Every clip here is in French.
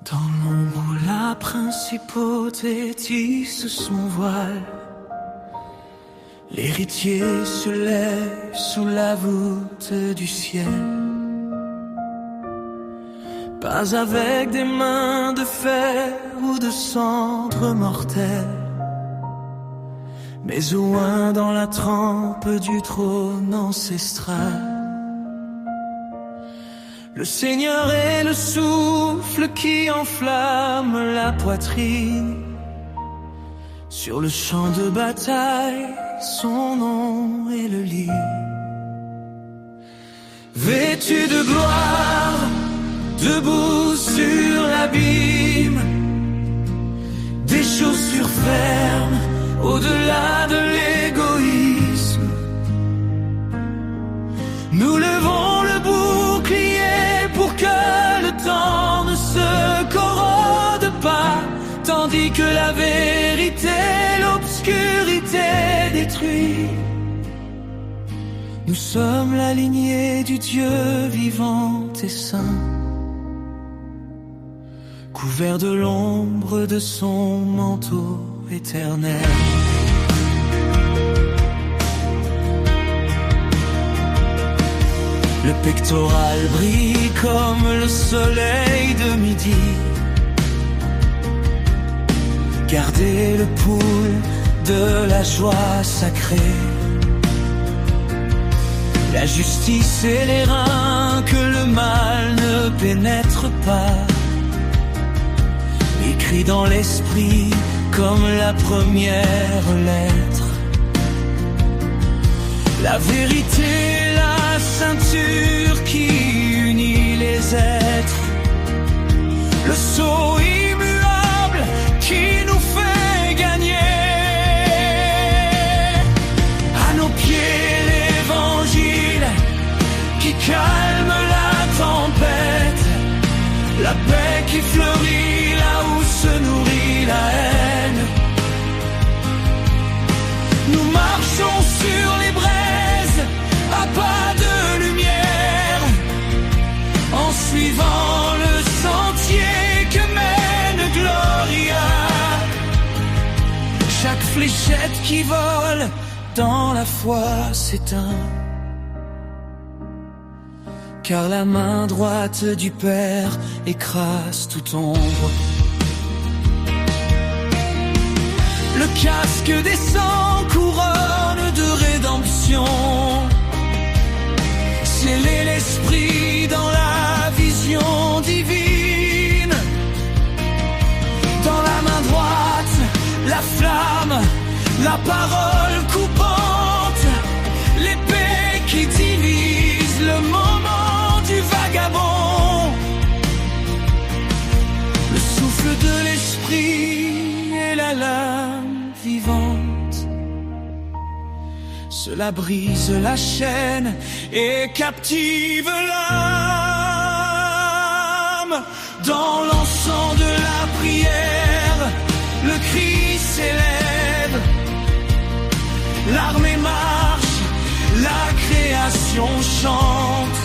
Dans l'ombre, la principauté tisse son voile. L'héritier se lève sous la voûte du ciel. Pas avec des mains de fer ou de cendres mortelles, mais au loin dans la trempe du trône ancestral. Le Seigneur est le souffle qui enflamme la poitrine. Sur le champ de bataille, son nom est le lit. Vêtu de gloire, debout sur l'abîme, des chaussures fermes au-delà de l'égoïsme. Nous levons le bouclier pour que le temps ne se corrode pas, tandis que la vérité, l'obscurité détruit. Nous sommes la lignée du Dieu vivant et saint, couvert de l'ombre de son manteau éternel. Le pectoral brille comme le soleil de midi. Gardez le pouls de la joie sacrée. La justice et les reins, que le mal ne pénètre pas. Écrit dans l'esprit comme la première lettre. La vérité, la ceinture qui unit les êtres. Le sceau immuable qui nous fait gagner. À nos pieds l'évangile qui calme la tempête. La paix qui fleurit là où se nourrit la haine. Nous marchons sur les braises à pas de lumière, en suivant le sentier que mène Gloria. Chaque fléchette qui vole dans la foi s'éteint, car la main droite du Père écrase toute ombre. Le casque des sangs, couronne de rédemption. Sceller l'esprit dans la vision divine. Dans la main droite, la flamme, la parole coupante. L'épée qui divise le moment du vagabond. Le souffle de l'esprit et la lame vivante. Cela brise la chaîne et captive l'âme. Dans l'encens de la prière, le cri s'élève. L'armée marche, la création chante.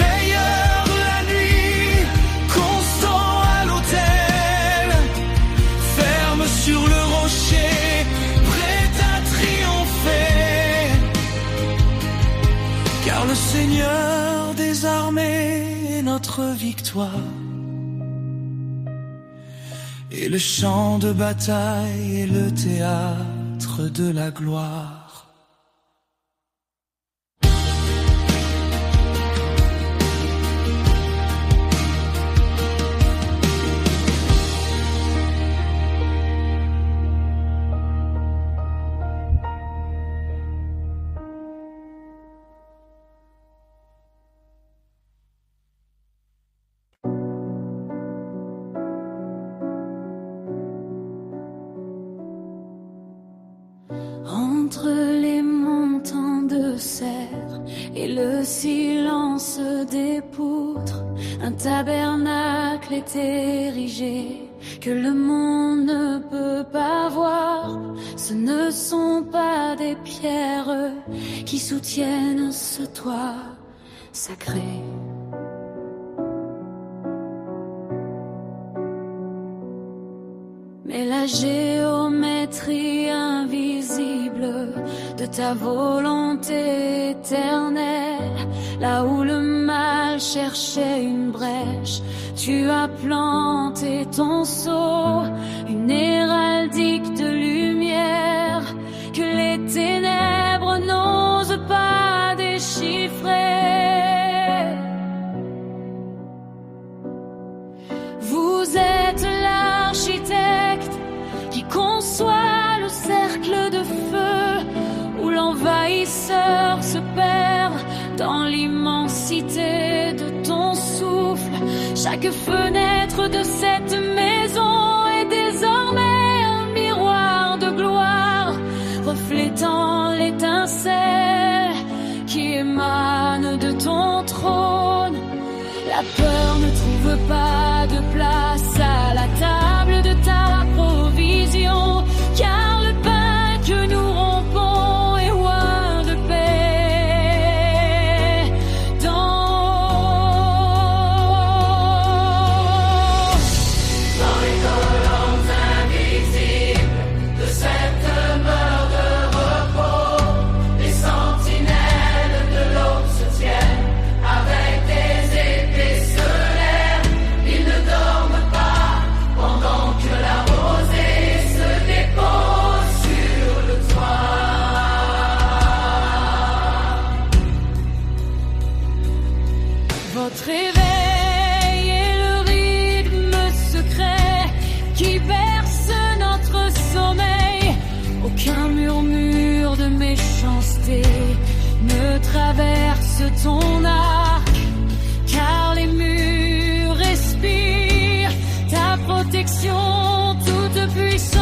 Veilleur la nuit, constant à l'autel, ferme sur le rocher, prêt à triompher. Car le Seigneur des armées est notre victoire. Et le champ de bataille est le théâtre de la gloire. Entre les montants de serre et le silence des poutres, un tabernacle est érigé que le monde ne peut pas voir. Ce ne sont pas des pierres qui soutiennent ce toit sacré. géométrie invisible de ta volonté éternelle. Là où le mal cherchait une brèche, tu as planté ton sceau, une héraldique de lumière que les ténèbres n'osent pas déchiffrer. Vous êtes l'architecte qui conçoit le cercle de feu où l'envahisseur se perd dans l'immensité de ton souffle. Chaque fenêtre de cette maison est désormais un miroir de gloire, reflétant l'étincelle qui émane de ton trône. La peur ne trouve pas de place à la table de ta provision, car le pain que nous rompons est loin de paix. Dans les colonnes invisibles de cette demeure de repos, les sentinelles de l'aube se tiennent avec des épées solaires. Ils ne dorment pas pendant que la rosée se dépose sur le toit. Votre réveil est le rythme secret qui berce notre sommeil. Aucun murmure de méchanceté ne traverse ton arc, car les murs respirent ta protection toute puissante.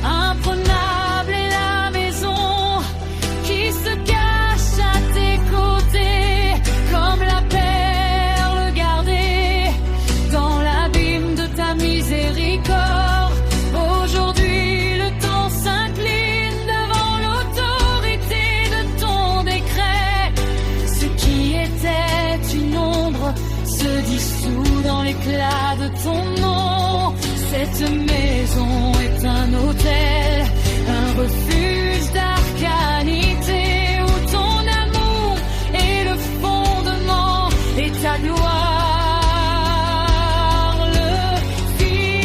Imprenable est la maison qui se cache à tes côtés, comme la perle gardée dans l'abîme de ta miséricorde. Aujourd'hui, le temps s'incline devant l'autorité de ton décret. Ce qui était une ombre se dissout dans l'éclat de ton nom. Cette maison est un hôtel, un refuge d'arcanité où ton amour est le fondement et ta gloire le firmament.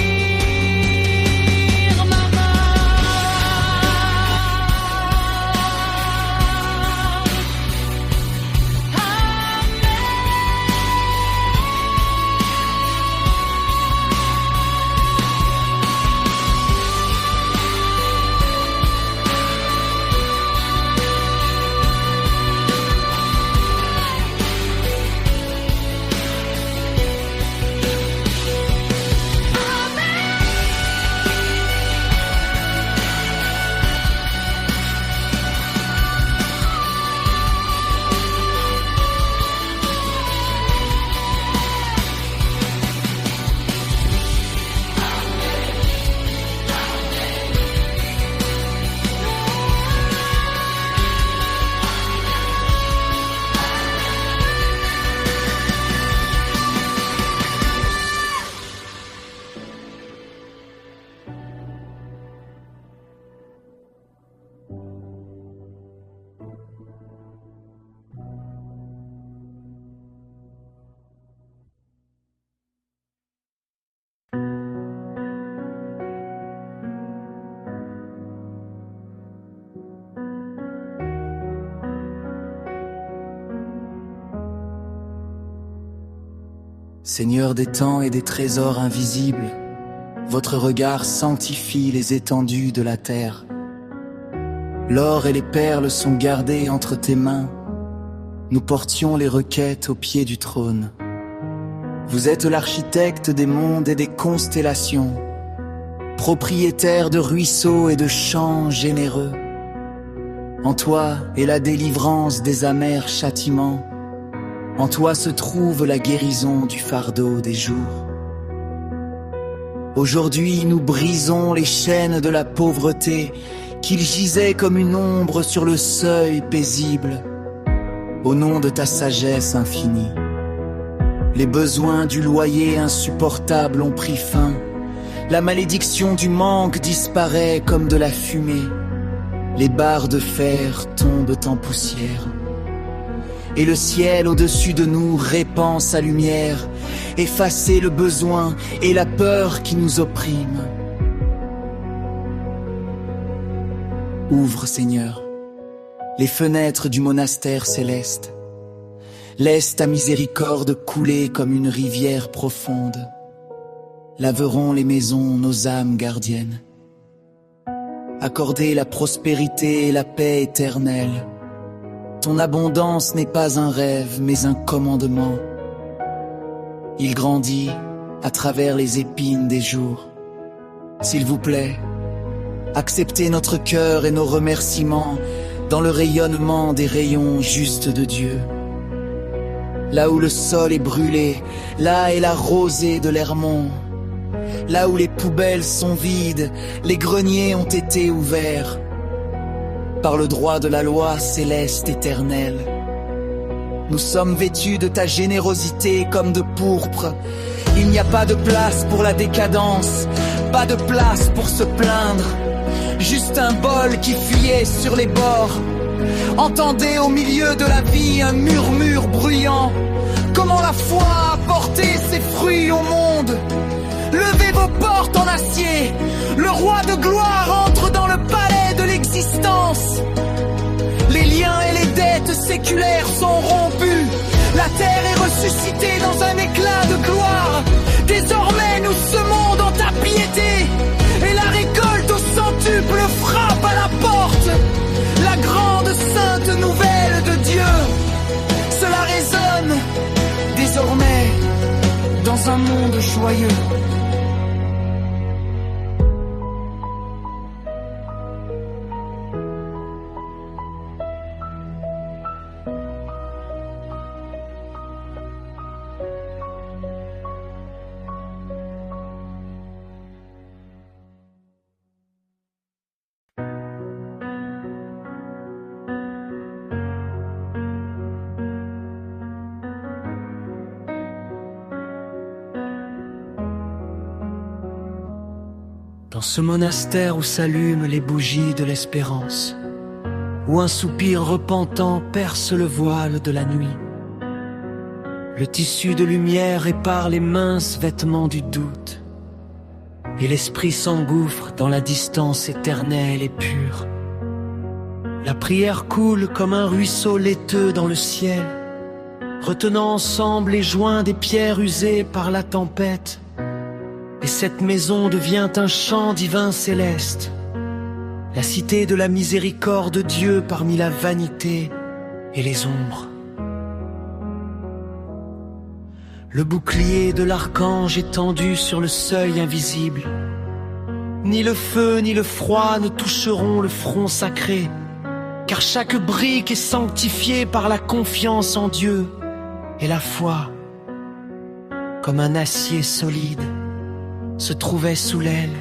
Seigneur des temps et des trésors invisibles, votre regard sanctifie les étendues de la terre. L'or et les perles sont gardés entre tes mains. Nous portions les requêtes au pied du trône. Vous êtes l'architecte des mondes et des constellations, propriétaire de ruisseaux et de champs généreux. En toi est la délivrance des amers châtiments. En toi se trouve la guérison du fardeau des jours. Aujourd'hui, nous brisons les chaînes de la pauvreté, qu'il gisait comme une ombre sur le seuil paisible. Au nom de ta sagesse infinie, Les besoins du loyer insupportable ont pris fin. La malédiction du manque disparaît comme de la fumée. Les barres de fer tombent en poussière. Et le ciel au-dessus de nous répand sa lumière, effacer le besoin et la peur qui nous oppriment. Ouvre, Seigneur, les fenêtres du monastère céleste. Laisse ta miséricorde couler comme une rivière profonde. Laveront les maisons nos âmes gardiennes. Accorder la prospérité et la paix éternelle. Ton abondance n'est pas un rêve, mais un commandement. Il grandit à travers les épines des jours. S'il vous plaît, acceptez notre cœur et nos remerciements dans le rayonnement des rayons justes de Dieu. Là où le sol est brûlé, là est la rosée de l'Hermont. Là où les poubelles sont vides, les greniers ont été ouverts. Par le droit de la loi céleste éternelle. Nous sommes vêtus de ta générosité comme de pourpre. Il n'y a pas de place pour la décadence, pas de place pour se plaindre. Juste un bol qui fuyait sur les bords. Entendez au milieu de la vie un murmure bruyant. Comment la foi a porté ses fruits au monde. Levez vos portes en acier. Le roi de gloire entre dans le palais de l'existence. Les liens et les dettes séculaires sont rompus. La terre est ressuscitée dans un éclat de gloire. Désormais nous semons dans ta piété. Et la récolte au centuple frappe à la porte. La grande sainte nouvelle de Dieu. Cela résonne désormais dans un monde joyeux. Dans ce monastère où s'allument les bougies de l'espérance, où un soupir repentant perce le voile de la nuit, le tissu de lumière répare les minces vêtements du doute, et l'esprit s'engouffre dans la distance éternelle et pure. La prière coule comme un ruisseau laiteux dans le ciel, retenant ensemble les joints des pierres usées par la tempête. Et cette maison devient un chant divin céleste, la cité de la miséricorde de Dieu parmi la vanité et les ombres. Le bouclier de l'archange est tendu sur le seuil invisible. Ni le feu ni le froid ne toucheront le front sacré, car chaque brique est sanctifiée par la confiance en Dieu et la foi, comme un acier solide, se trouvait sous l'aile.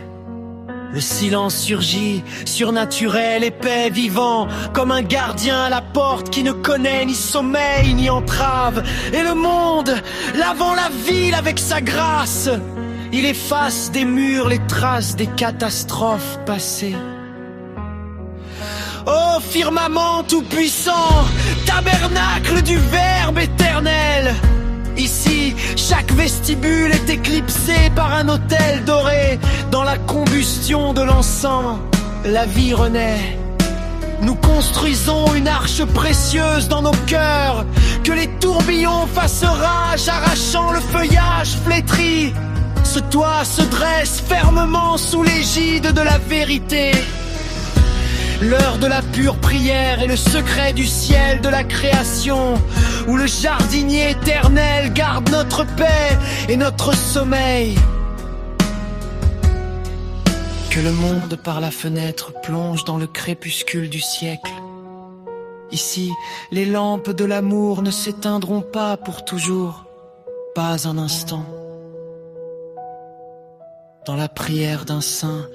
Le silence surgit, surnaturel, épais, vivant, comme un gardien à la porte qui ne connaît ni sommeil ni entrave. Et le monde, lavant la ville avec sa grâce, il efface des murs les traces des catastrophes passées. Ô firmament tout-puissant, tabernacle du Verbe éternel, ici, chaque vestibule est éclipsé par un autel doré. Dans la combustion de l'encens, la vie renaît. Nous construisons une arche précieuse dans nos cœurs, que les tourbillons fassent rage, arrachant le feuillage flétri. Ce toit se dresse fermement sous l'égide de la vérité. L'heure de la pure prière est le secret du ciel de la création, où le jardinier éternel garde notre paix et notre sommeil. Que le monde par la fenêtre plonge dans le crépuscule du siècle. Ici, les lampes de l'amour ne s'éteindront pas pour toujours, pas un instant. Dans la prière d'un saint,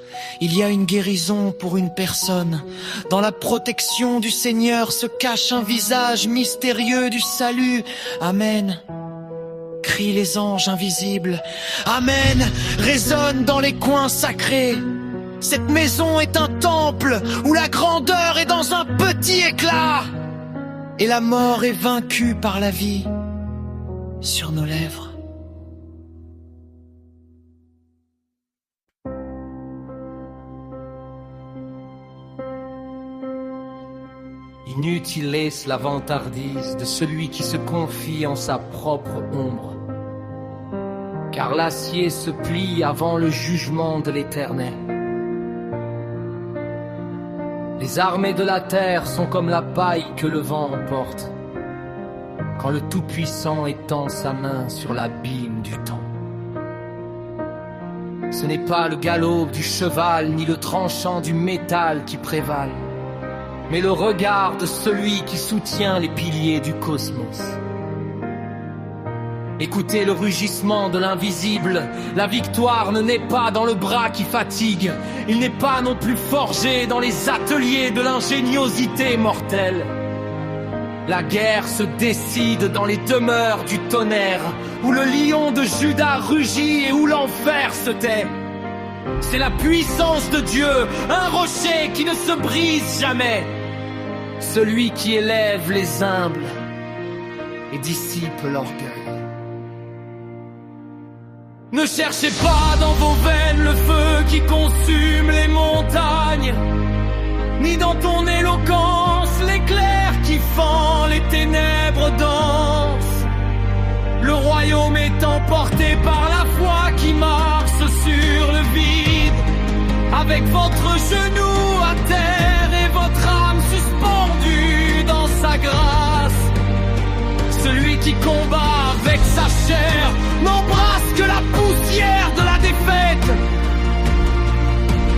il y a une guérison pour une personne. Dans la protection du Seigneur se cache un visage mystérieux du salut. Amen. crient les anges invisibles. Amen résonne dans les coins sacrés. Cette maison est un temple où la grandeur est dans un petit éclat. Et la mort est vaincue par la vie sur nos lèvres. Inutile est la vantardise de celui qui se confie en sa propre ombre. Car l'acier se plie avant le jugement de l'Éternel. Les armées de la terre sont comme la paille que le vent emporte, quand le Tout-Puissant étend sa main sur l'abîme du temps. Ce n'est pas le galop du cheval ni le tranchant du métal qui prévalent, mais le regard de celui qui soutient les piliers du cosmos. Écoutez le rugissement de l'invisible. La victoire ne naît pas dans le bras qui fatigue. Il n'est pas non plus forgé dans les ateliers de l'ingéniosité mortelle. La guerre se décide dans les demeures du tonnerre, où le lion de Juda rugit et où l'enfer se tait. C'est la puissance de Dieu, un rocher qui ne se brise jamais. Celui qui élève les humbles et dissipe l'orgueil. Ne cherchez pas dans vos veines le feu qui consume les montagnes, ni dans ton éloquence l'éclair qui fend les ténèbres denses. Le royaume est emporté par la foi qui marche sur le vide, avec votre genou à terre et votre âme suspendue dans sa grâce. Celui qui combat avec sa chair n'embrasse que la poussière de la défaite.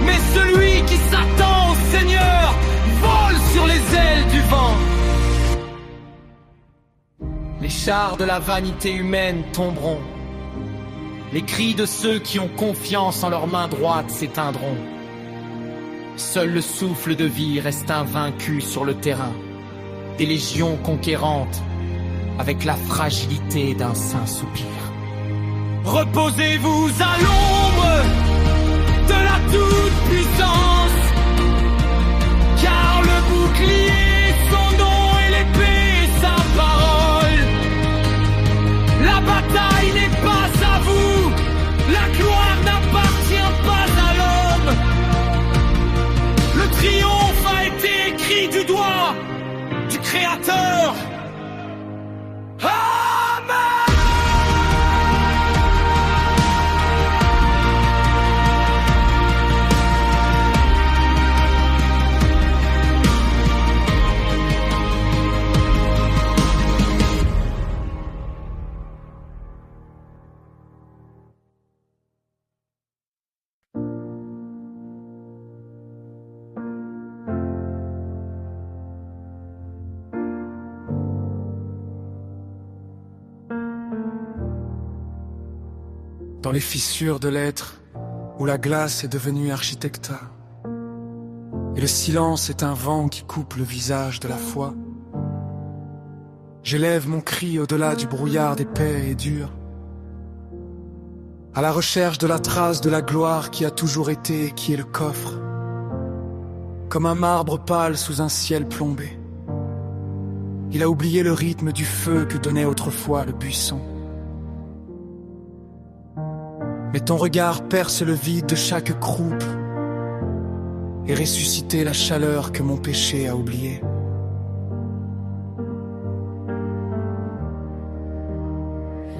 Mais celui qui s'attend au Seigneur vole sur les ailes du vent. Les chars de la vanité humaine tomberont. Les cris de ceux qui ont confiance en leur main droite s'éteindront. Seul le souffle de vie reste invaincu sur le terrain. Des légions conquérantes avec la fragilité d'un saint soupir. Reposez-vous à l'ombre de la toute-puissance, car le bouclier, son nom et l'épée, sa parole. La bataille n'est pas à vous, la gloire n'appartient pas à l'homme. Le triomphe a été écrit du doigt du Créateur. Dans les fissures de l'être, où la glace est devenue architectat, et le silence est un vent qui coupe le visage de la foi, j'élève mon cri au-delà du brouillard épais et dur, à la recherche de la trace de la gloire qui a toujours été et qui est le coffre, comme un marbre pâle sous un ciel plombé. Il a oublié le rythme du feu que donnait autrefois le buisson. Mais ton regard perce le vide de chaque croupe et ressuscite la chaleur que mon péché a oubliée.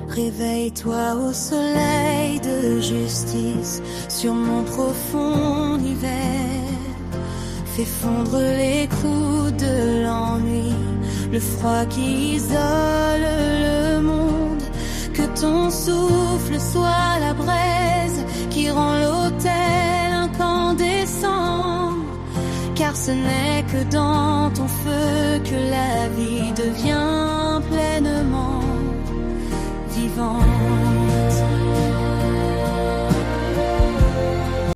Réveille-toi au soleil de justice sur mon profond hiver. Fais fondre les coups de l'ennui, le froid qui isole le monde. Que ton souffle soit la braise qui rend l'autel incandescent. Car ce n'est que dans ton feu que la vie devient pleinement vivante.